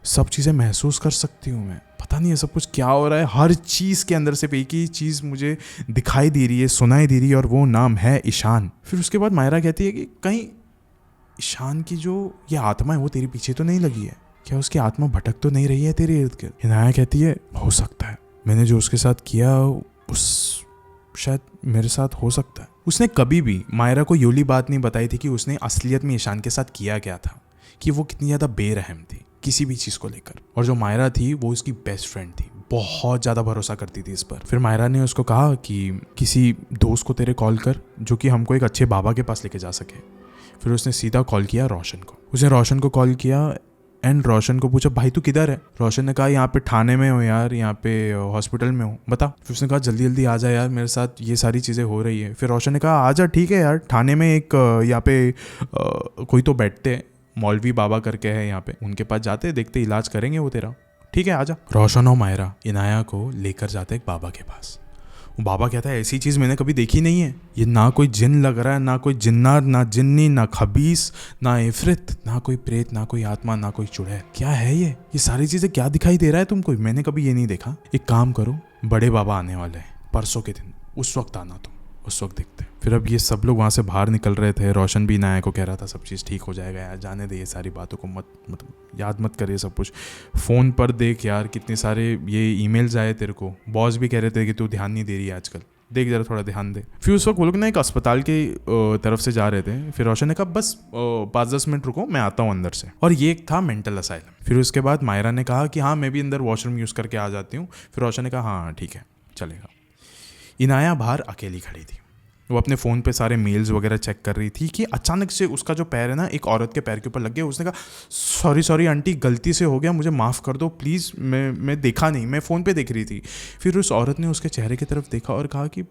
सब चीज़ें महसूस कर सकती हूँ मैं। पता नहीं ये सब कुछ क्या हो रहा है, हर चीज़ के अंदर से एक ही चीज़ मुझे दिखाई दे रही है, सुनाई दे रही है, और वो नाम है ईशान। फिर उसके बाद मायरा कहती है कि कहीं ईशान की जो ये आत्मा है वो तेरे पीछे तो नहीं लगी है, क्या उसकी आत्मा भटक तो नहीं रही है तेरे इर्द गिर्द? इनाया कहती है हो सकता है, मैंने जो उसके साथ किया उस शायद मेरे साथ हो सकता है। उसने कभी भी मायरा को योली बात नहीं बताई थी कि उसने असलियत में ईशान के साथ किया क्या था, कि वो कितनी ज़्यादा बेरहम थी किसी भी चीज़ को लेकर। और जो मायरा थी वो उसकी बेस्ट फ्रेंड थी, बहुत ज़्यादा भरोसा करती थी इस पर। फिर मायरा ने उसको कहा कि किसी दोस्त को तेरे कॉल कर जो कि हमको एक अच्छे बाबा के पास लेके जा सके। फिर उसने सीधा कॉल किया रोशन को। उसने रोशन को कॉल किया एंड रोशन को पूछा भाई तू किधर है? रोशन ने कहा यहाँ पे थाने में हो यार, यहाँ पे हॉस्पिटल में हूँ, बता। फिर उसने कहा जल्दी जल्दी आ जा यार, मेरे साथ ये सारी चीज़ें हो रही है। फिर रोशन ने कहा आ जा, ठीक है यार, थाने में एक यहाँ पे कोई तो बैठते हैं, मौलवी बाबा करके है यहाँ पे, उनके पास जाते देखते इलाज करेंगे वो तेरा, ठीक है आजा। रोशन और मायरा इनाया को लेकर जाते एक बाबा के पास। वो बाबा कहता है ऐसी चीज़ मैंने कभी देखी नहीं है, ये ना कोई जिन लग रहा है, ना कोई जिन्नात, ना जिन्नी, ना खबीस, ना इफरित, ना कोई प्रेत, ना कोई आत्मा, ना कोई चुड़ैल। क्या है ये सारी चीज़ें क्या दिखाई दे रहा है तुमको? मैंने कभी ये नहीं देखा। एक काम करो, बड़े बाबा आने वाले हैं परसों के दिन, उस वक्त आना तुम, उस वक्त देखते हैं। फिर अब ये सब लोग वहाँ से बाहर निकल रहे थे। रोशन भी इनाया को कह रहा था सब चीज़ ठीक हो जाएगा यार, जाने दे ये सारी बातों को, मत याद मत करे सब कुछ। फ़ोन पर देख यार कितने सारे ये ईमेल्स आए तेरे को, बॉस भी कह रहे थे कि तू ध्यान नहीं दे रही है आजकल, देख जरा थोड़ा ध्यान दे। फिर उस वक्त वो लोग ना एक अस्पताल के तरफ से जा रहे थे। फिर रोशन ने कहा बस 5-10 मिनट रुको, मैं आता हूँ अंदर से। और ये एक था मेंटल असाइलम। फिर उसके बाद मायरा ने कहा कि हाँ मैं भी अंदर वॉशरूम यूज़ करके आ जाती हूँ। फिर रोशन ने कहा हाँ ठीक है चलेगा। इनाया बाहर अकेली खड़ी थी, वो अपने फ़ोन पे सारे मेल्स वगैरह चेक कर रही थी कि अचानक से उसका जो पैर है ना एक औरत के पैर के ऊपर लग गया। उसने कहा सॉरी आंटी, गलती से हो गया, मुझे माफ़ कर दो प्लीज़, मैं देखा नहीं, मैं फ़ोन पे देख रही थी। फिर उस औरत ने उसके चेहरे की तरफ देखा और कहा कि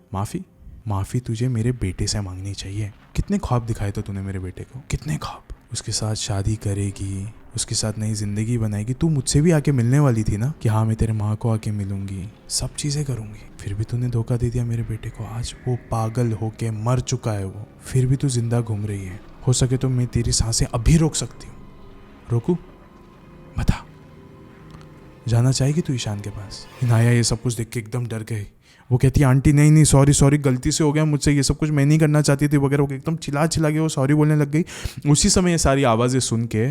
माफ़ी तुझे मेरे बेटे से मांगनी चाहिए। कितने ख्वाब दिखाए थे तूने मेरे बेटे को, कितने ख्वाब। उसके साथ शादी करेगी, उसके साथ नई ज़िंदगी बनाएगी, तू मुझसे भी आके मिलने वाली थी ना कि हाँ मैं तेरे माँ को आके मिलूंगी, सब चीज़ें करूँगी। फिर भी तूने धोखा दे दिया मेरे बेटे को। आज वो पागल होके मर चुका है वो, फिर भी तू जिंदा घूम रही है। हो सके तो मैं तेरी सांसें अभी रोक सकती हूँ, रोकूं? बता, जाना चाहेगी तू ईशान के पास? इनाया ये सब कुछ देख के एकदम डर गई। वो कहती है आंटी नहीं सॉरी गलती से हो गया मुझसे, ये सब कुछ मैं नहीं करना चाहती थी वगैरह। वो एकदम चिल्ला के वो सॉरी बोलने लग गई। उसी समय ये सारी आवाज़ें सुन के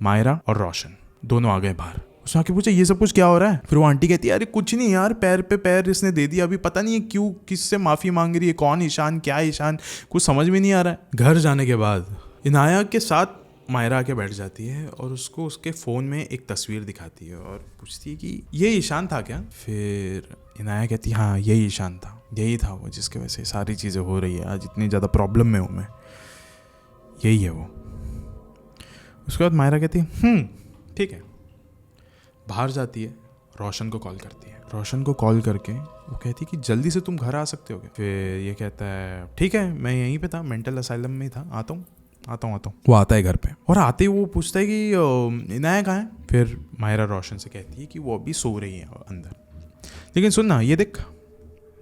मायरा और रोशन दोनों आ गए बाहर। उसने आके पूछा ये सब कुछ क्या हो रहा है? फिर वो आंटी कहती है अरे कुछ नहीं यार, पैर पे पैर इसने दे दिया, अभी पता नहीं है क्यों किससे माफ़ी मांग रही है, कौन ईशान, क्या ईशान, कुछ समझ में नहीं आ रहा है। घर जाने के बाद इनाया के साथ मायरा आके बैठ जाती है और उसको उसके फ़ोन में एक तस्वीर दिखाती है और पूछती है कि ये ईशान था क्या? फिर इनाया कहती है हाँ यही ईशान था, यही था वो जिसकी वजह से सारी चीज़ें हो रही है, आज इतनी ज़्यादा प्रॉब्लम में हूँ मैं, यही है वो। उसके बाद मायरा कहती है ठीक है। बाहर जाती है, रोशन को कॉल करती है। रोशन को कॉल करके वो कहती है कि जल्दी से तुम घर आ सकते हो क्या? फिर ये कहता है ठीक है, मैं यहीं पे था, मेंटल असाइलम में ही था, आता हूँ। वो आता है घर पे और आते ही वो पूछता है कि इनाया कहाँ है? फिर मायरा रोशन से कहती है कि वो अभी सो रही है अंदर, लेकिन सुन ना ये देख,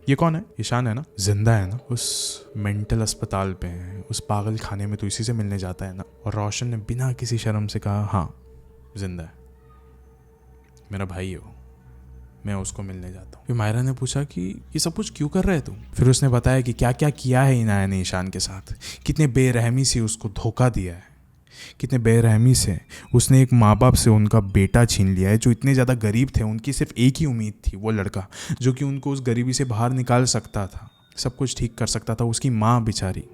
ये कौन है? ईशान है ना, जिंदा है ना, उस मेंटल अस्पताल पे है, उस पागल खाने में तो इसी से मिलने जाता है ना। और रोशन ने बिना किसी शर्म से कहा हाँ जिंदा है, मेरा भाई है वो, मैं उसको मिलने जाता हूँ। फिर मायरा ने पूछा कि ये सब कुछ क्यों कर रहे तुम? फिर उसने बताया कि क्या क्या किया है इनाया ने ईशान के साथ, कितने बेरहमी से उसको धोखा दिया है, कितने बेरहमी से उसने एक माँ बाप से उनका बेटा छीन लिया है जो इतने ज़्यादा गरीब थे। उनकी सिर्फ एक ही उम्मीद थी, वो लड़का जो कि उनको उस गरीबी से बाहर निकाल सकता था, सब कुछ ठीक कर सकता था। उसकी माँ बेचारी,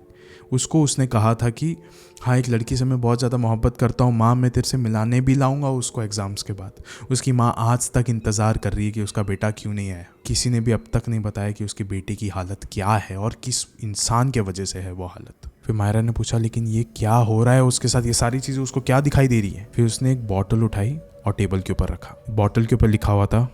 उसको उसने कहा था कि हाँ एक लड़की से मैं बहुत ज़्यादा मोहब्बत करता हूँ माँ, मैं तेरे से मिलाने भी लाऊंगा उसको एग्ज़ाम्स के बाद। उसकी माँ आज तक इंतज़ार कर रही है कि उसका बेटा क्यों नहीं आया। किसी ने भी अब तक नहीं बताया कि उसके बेटे की हालत क्या है और किस इंसान के वजह से है वो हालत। फिर मायरा ने पूछा लेकिन ये क्या हो रहा है उसके साथ, ये सारी चीज़ें उसको क्या दिखाई दे रही है? फिर उसने एक बॉटल उठाई और टेबल के ऊपर रखा। बॉटल के ऊपर लिखा हुआ था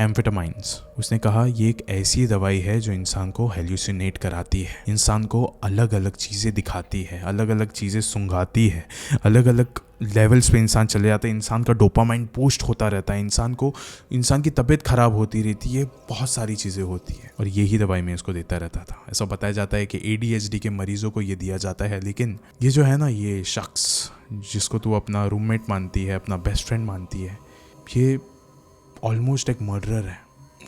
एम्फेटामाइंस। उसने कहा ये एक ऐसी दवाई है जो इंसान को हेल्यूसिनेट कराती है, इंसान को अलग अलग चीज़ें दिखाती है, अलग अलग चीज़ें सूंघाती है, अलग अलग लेवल्स पे इंसान चले जाता है, इंसान का डोपामाइन बूस्ट होता रहता है, इंसान की तबीयत खराब होती रहती है, बहुत सारी चीज़ें होती है। और यही दवाई मैं इसको देता रहता था। ऐसा बताया जाता है कि ADHD के मरीजों को ये दिया जाता है। लेकिन ये जो है ना, ये शख्स जिसको तू अपना रूममेट मानती है, अपना बेस्ट फ्रेंड मानती है, ये ऑलमोस्ट एक मर्डरर है।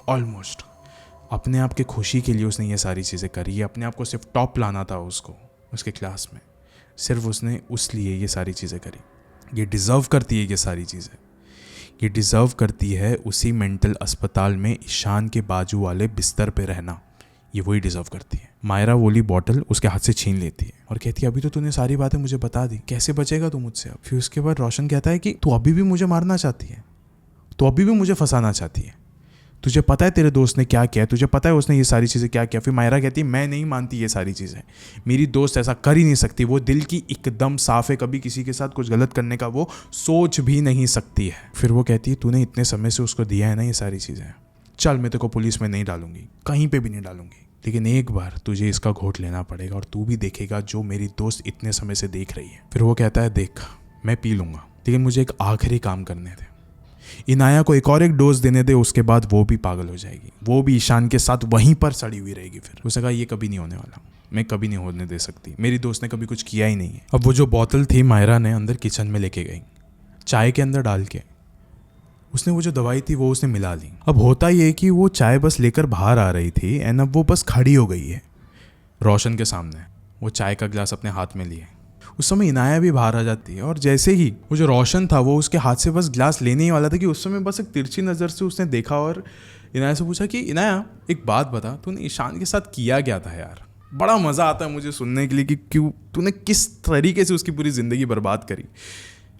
ऑलमोस्ट अपने आप के खुशी के लिए उसने ये सारी चीज़ें करी है। अपने आप को सिर्फ टॉप लाना था उसको उसके क्लास में, सिर्फ उसने उस लिए ये सारी चीज़ें करी। ये डिज़र्व करती है ये सारी चीज़ें, ये डिज़र्व करती है उसी मेंटल अस्पताल में ईशान के बाजू वाले बिस्तर पे रहना। ये वही डिज़र्व करती है। मायरा वोली बॉटल उसके हाथ से छीन लेती है और कहती है अभी तो तूने सारी बातें मुझे बता दी, कैसे बचेगा तू मुझसे अब। फिर उसके बाद रोशन कहता है कि तू अभी भी मुझे मारना चाहती है, तो अभी भी मुझे फंसाना चाहती है, तुझे पता है तेरे दोस्त ने क्या किया, तुझे पता है उसने ये सारी चीज़ें क्या किया। फिर मायरा कहती है मैं नहीं मानती ये सारी चीज़ें, मेरी दोस्त ऐसा कर ही नहीं सकती, वो दिल की एकदम साफ है, कभी किसी के साथ कुछ गलत करने का वो सोच भी नहीं सकती है। फिर वो कहती है तूने इतने समय से उसको दिया है ना ये सारी चीज़ें, चल मैं तेरे को पुलिस में नहीं डालूंगी, कहीं पर भी नहीं डालूंगी, लेकिन एक बार तुझे इसका घोट लेना पड़ेगा और तू भी देखेगा जो मेरी दोस्त इतने समय से देख रही है। फिर वो कहता है देख मैं पी लूँगा, लेकिन मुझे एक आखिरी काम करने दे, इनाया को एक और एक डोज देने दे, उसके बाद वो भी पागल हो जाएगी, वो भी ईशान के साथ वहीं पर सड़ी हुई रहेगी। फिर उसने कहा ये कभी नहीं होने वाला, मैं कभी नहीं होने दे सकती, मेरी दोस्त ने कभी कुछ किया ही नहीं है। अब वो जो बोतल थी मायरा ने अंदर किचन में लेके गई, चाय के अंदर डाल के उसने वो जो दवाई थी वो उसने मिला ली। अब होता ये कि वो चाय बस लेकर बाहर आ रही थी एंड अब वो बस खड़ी हो गई है रोशन के सामने, वो चाय का गिलास अपने हाथ में लिए। उस समय इनाया भी बाहर आ जाती है और जैसे ही वो जो रोशन था वो उसके हाथ से बस गिलास लेने ही वाला था कि उस समय बस एक तिरछी नज़र से उसने देखा और इनाया से पूछा कि इनाया एक बात बता, तूने ईशान के साथ किया क्या था यार। बड़ा मज़ा आता है मुझे सुनने के लिए कि क्यों तूने किस तरीके से उसकी पूरी ज़िंदगी बर्बाद करी।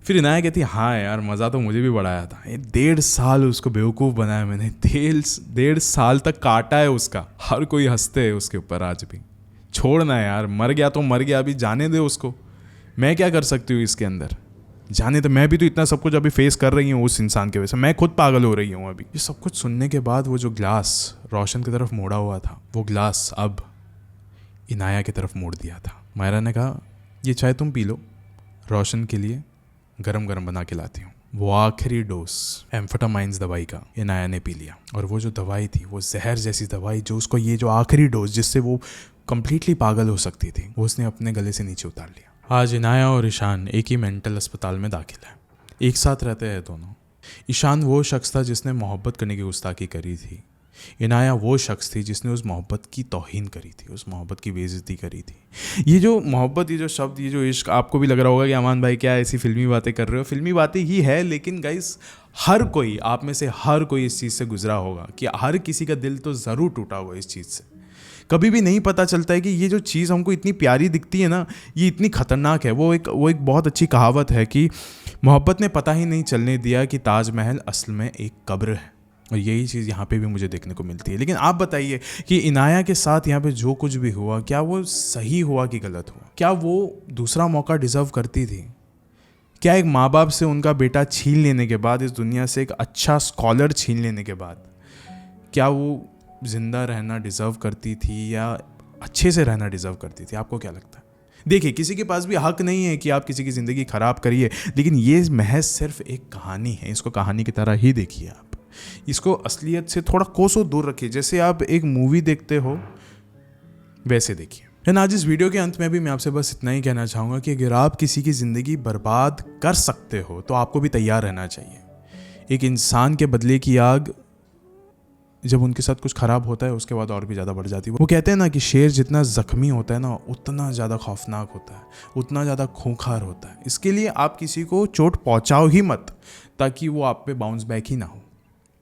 फिर इनाया कहती है हाँ यार मज़ा तो मुझे भी बड़ा आया था, 1.5 साल उसको बेवकूफ़ बनाया मैंने, 1.5 साल तक काटा है उसका, हर कोई हंसते है उसके ऊपर आज भी। छोड़ना यार, मर गया तो मर गया, अभी जाने दे उसको, मैं क्या कर सकती हूँ इसके अंदर, जाने तो मैं भी तो इतना सब कुछ अभी फेस कर रही हूँ उस इंसान के वजह से, मैं खुद पागल हो रही हूँ अभी। ये सब कुछ सुनने के बाद वो जो ग्लास रोशन की तरफ मोड़ा हुआ था वो ग्लास अब इनाया की तरफ मोड़ दिया था। मायरा ने कहा ये चाय तुम पी लो, रोशन के लिए गरम गरम बना के लाती हूँ। वो आखिरी डोज एम्फेटामाइंस दवाई का इनाया ने पी लिया और वो जो दवाई थी वो जहर जैसी दवाई जो उसको ये जो आखिरी डोज जिससे वो कंप्लीटली पागल हो सकती थी वो उसने अपने गले से नीचे उतार लिया। आज इनाया और ईशान एक ही मेंटल अस्पताल में दाखिल है, एक साथ रहते हैं दोनों। ईशान वो शख्स था जिसने मोहब्बत करने की गुस्ताखी करी थी, इनाया वो शख्स थी जिसने उस मोहब्बत की तौहीन करी थी, उस मोहब्बत की बेइज्जती करी थी। ये जो मोहब्बत, ये जो शब्द, ये जो इश्क, आपको भी लग रहा होगा कि अमान भाई क्या ऐसी फिल्मी बातें कर रहे हो, फिल्मी बातें ही है, लेकिन गाइस हर कोई, आप में से हर कोई इस चीज़ से गुजरा होगा कि हर किसी का दिल तो ज़रूर टूटा होगा इस चीज़ से। कभी भी नहीं पता चलता है कि ये जो चीज़ हमको इतनी प्यारी दिखती है ना ये इतनी ख़तरनाक है। वो एक बहुत अच्छी कहावत है कि मोहब्बत ने पता ही नहीं चलने दिया कि ताजमहल असल में एक कब्र है, और यही चीज़ यहाँ पे भी मुझे देखने को मिलती है। लेकिन आप बताइए कि इनाया के साथ यहाँ पे जो कुछ भी हुआ, क्या वो सही हुआ कि गलत हुआ? क्या वो दूसरा मौका डिज़र्व करती थी? क्या एक माँ बाप से उनका बेटा छीन लेने के बाद, इस दुनिया से एक अच्छा स्कॉलर छीन लेने के बाद, क्या वो ज़िंदा रहना डिज़र्व करती थी या अच्छे से रहना डिज़र्व करती थी? आपको क्या लगता है? देखिए, किसी के पास भी हक नहीं है कि आप किसी की ज़िंदगी ख़राब करिए, लेकिन ये महज सिर्फ एक कहानी है, इसको कहानी की तरह ही देखिए आप, इसको असलियत से थोड़ा कोसों दूर रखिए। जैसे आप एक मूवी देखते हो वैसे देखिए। एंड आज इस वीडियो के अंत में भी मैं आपसे बस इतना ही कहना चाहूँगा कि अगर आप किसी की ज़िंदगी बर्बाद कर सकते हो तो आपको भी तैयार रहना चाहिए। एक इंसान के बदले की आग जब उनके साथ कुछ खराब होता है उसके बाद और भी ज़्यादा बढ़ जाती है। वो कहते हैं ना कि शेर जितना ज़ख्मी होता है ना उतना ज़्यादा खौफनाक होता है, उतना ज़्यादा खूंखार होता है। इसके लिए आप किसी को चोट पहुँचाओ ही मत, ताकि वो आप पे बाउंस बैक ही ना हो।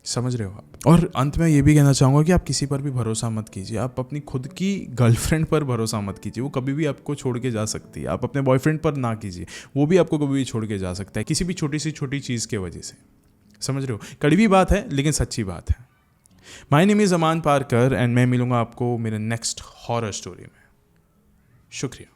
समझ रहे हो आप? और अंत में ये भी कहना चाहूँगा कि आप किसी पर भी भरोसा मत कीजिए। आप अपनी खुद की गर्लफ्रेंड पर भरोसा मत कीजिए, वो कभी भी आपको छोड़ के जा सकती है। आप अपने बॉयफ्रेंड पर ना कीजिए, वो भी आपको कभी भी छोड़ के जा सकता है, किसी भी छोटी सी छोटी चीज़ के वजह से। समझ रहे हो? कड़वी बात है लेकिन सच्ची बात है। My name is Aman Parker and मैं मिलूँगा आपको मेरे नेक्स्ट हॉरर स्टोरी में। शुक्रिया।